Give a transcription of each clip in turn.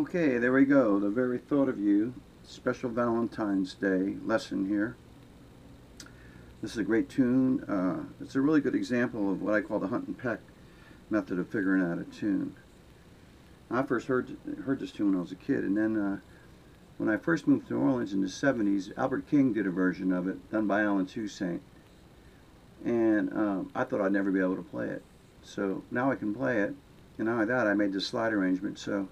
Okay, there we go. The very thought of you. Special Valentine's Day lesson here. This is a great tune. It's a really good example of what I call the hunt and peck method of figuring out a tune. I first heard this tune when I was a kid, and then when I first moved to New Orleans in the 70s, Albert King did a version of it done by Alan Toussaint, and I thought I'd never be able to play it. So now I can play it, and not only that, I made this slide arrangement. So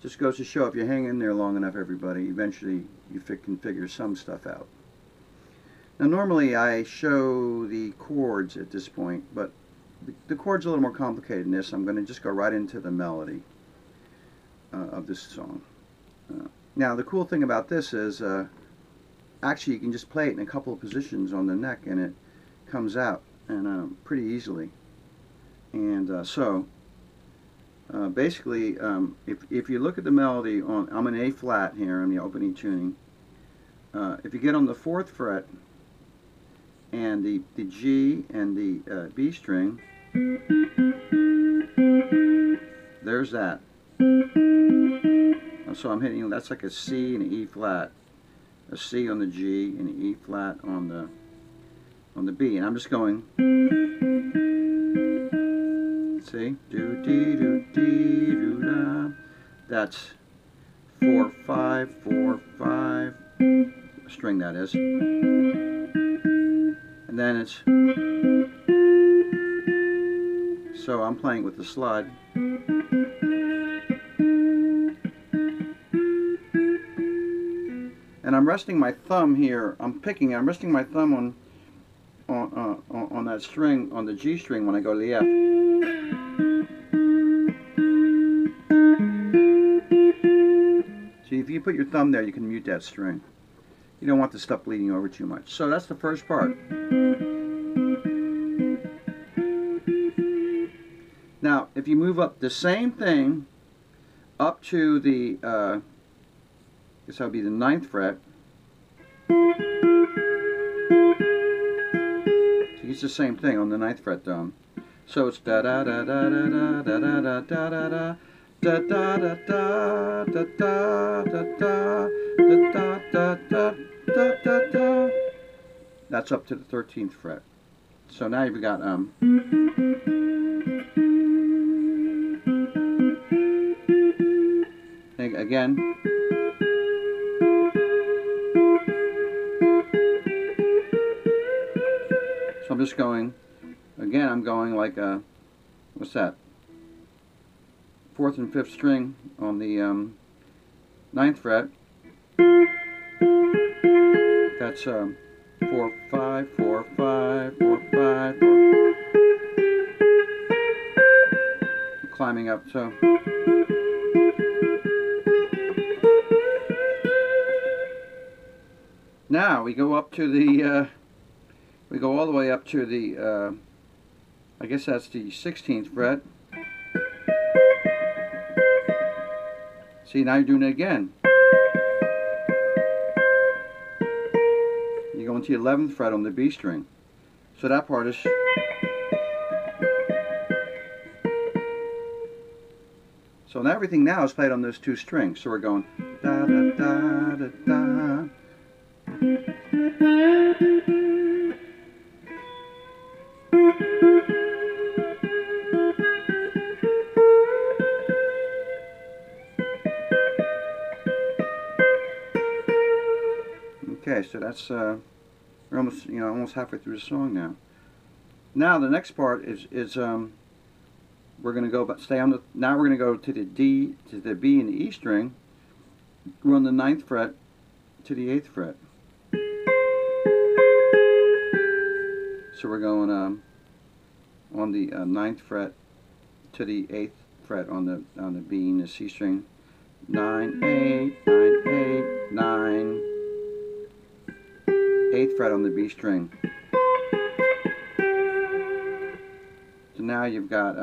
just goes to show, if you hang in there long enough, everybody, eventually you can figure some stuff out. Now normally I show the chords at this point, but the chord's a little more complicated than this. I'm going to just go right into the melody of this song. Now the cool thing about this is actually you can just play it in a couple of positions on the neck and it comes out and pretty easily. And basically, if you look at the melody, I'm in A flat here on the opening tuning. If you get on the 4th fret and the G and the B string, there's that. So I'm hitting, that's like a C and an E flat, a C on the G and an E flat on the B, and I'm just going. See, do dee do dee do da. That's 4 5 4 5. String, that is. And then it's, so I'm playing with the slide. And I'm resting my thumb here. I'm resting my thumb on that string, on the G string when I go to the F. See, if you put your thumb there, you can mute that string. You don't want the stuff bleeding over too much. So that's the first part. Now, if you move up the same thing up to the, I guess that would be the 9th fret. So it's the same thing on the 9th fret down. So it's da da da da da da da da da da da. Da da da da da da da da da da da da da. That's up to the 13th fret. So now you've got again. So I'm just going again. I'm going like a, what's that? 4th and 5th string on the 9th fret. That's 4 5 4 5 4 5 4. Climbing up, so now we go up to the we go all the way up to the I guess that's the 16th fret. See, now you're doing it again. You go into the 11th fret on the B string. So that part is. So everything now is played on those two strings. So we're going da da da da da. Okay, so that's we're almost almost halfway through the song now. Now the next part is we're going to go, but stay on the. Now we're going to go to the D, to the B and the E string. We're on the 9th fret to the 8th fret. So we're going on the 9th fret to the 8th fret on the B and the C string. 9 8 9 8 9. 8th fret on the B string. So now you've got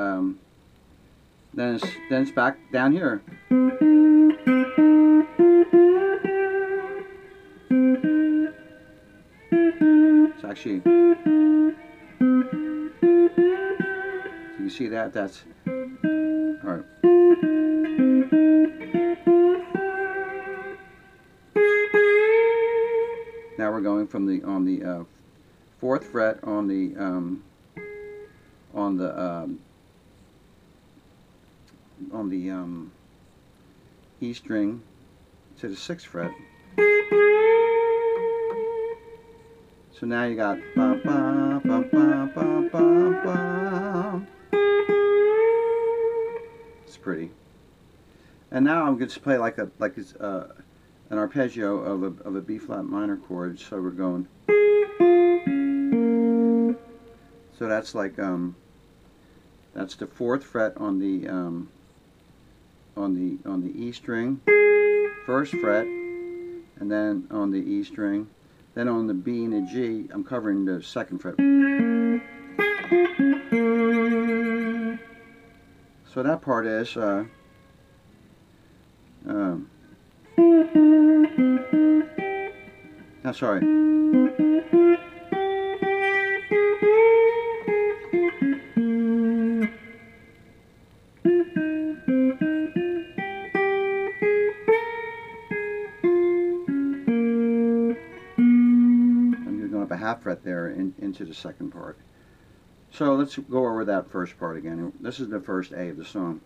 then it's back down here. It's actually, so you see that, that's all right. going from the on the 4th fret on the E string to the 6th fret. So now you got ba ba ba ba ba ba ba. It's pretty. And now I'm going to play like it's an arpeggio of a B flat minor chord. So we're going. So that's like that's the 4th fret on the E string, 1st fret, and then on the E string, then on the B and the G, I'm covering the 2nd fret. So that part is sorry. A half fret there into the 2nd part. So let's go over that first part again. This is the first A of the song.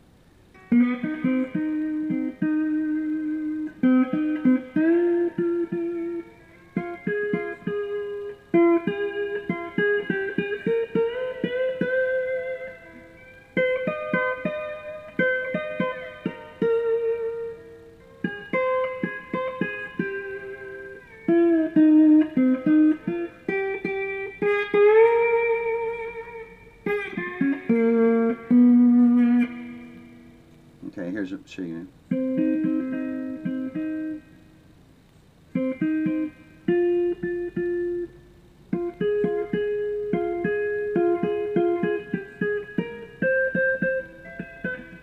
Okay, here's a C.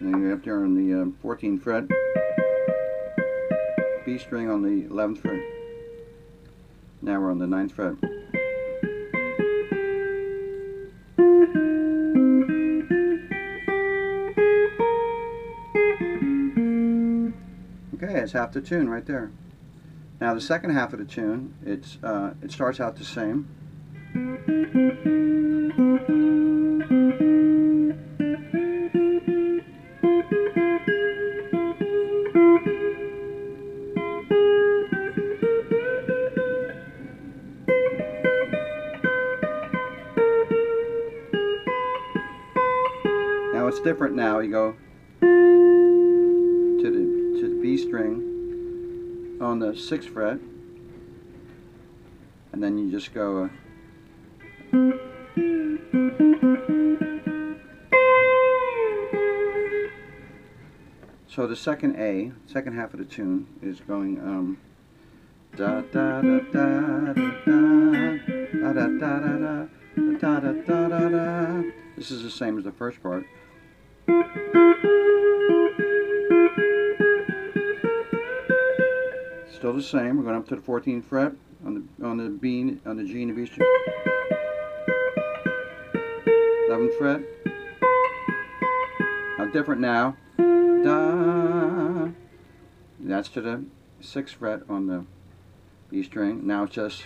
Then you're up there on the 14th fret, B string on the 11th fret. Now we're on the 9th fret. Okay, it's half the tune right there. Now the second half of the tune, it starts out the same. Now it's different now. You go to the B string on the 6th fret, and then you just go so the second A, second half of the tune is going da da da da da da da da da da da da da da. This is the same as the first part. Still the same. We're going up to the 14th fret on the B, on the G and the B string. 11th fret. Now different now. Da. That's to the 6th fret on the B string. Now it's just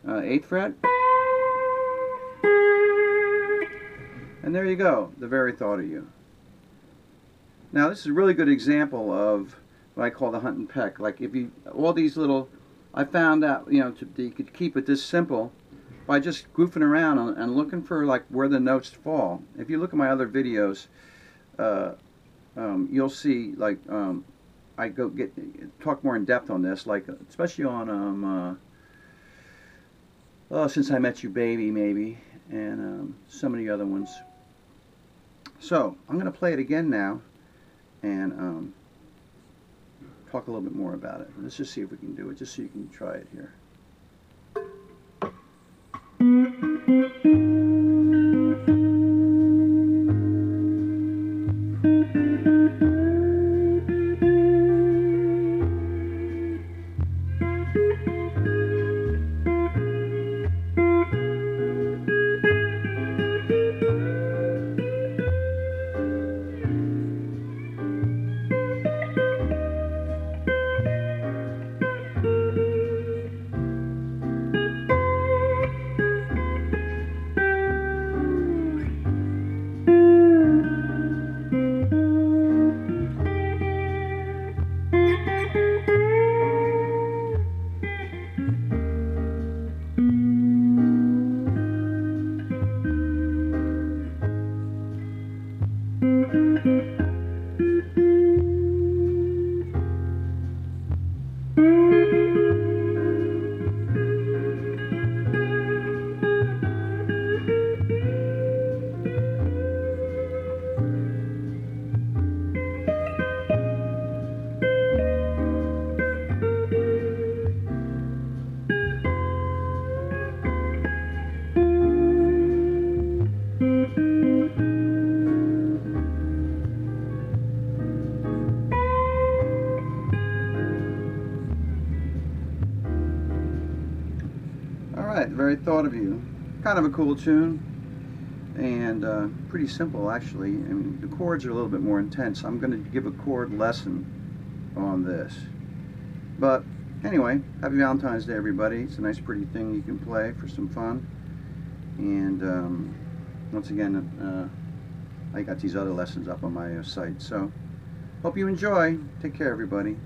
8th fret. And there you go. The very thought of you. Now this is a really good example of what I call the hunt and peck. Like if you, all these little, I found out, you know, you could keep it this simple by just goofing around and looking for like where the notes fall. If you look at my other videos, you'll see like I talk more in depth on this, like especially on oh, Since I Met You Baby maybe, and some of the other ones. So I'm going to play it again now and talk a little bit more about it. Let's just see if we can do it, just so you can try it here. Alright, very thought of you. Kind of a cool tune, and pretty simple actually. I mean, the chords are a little bit more intense. I'm going to give a chord lesson on this. But anyway, happy Valentine's Day, everybody. It's a nice pretty thing you can play for some fun. And once again, I got these other lessons up on my site. So hope you enjoy. Take care, everybody.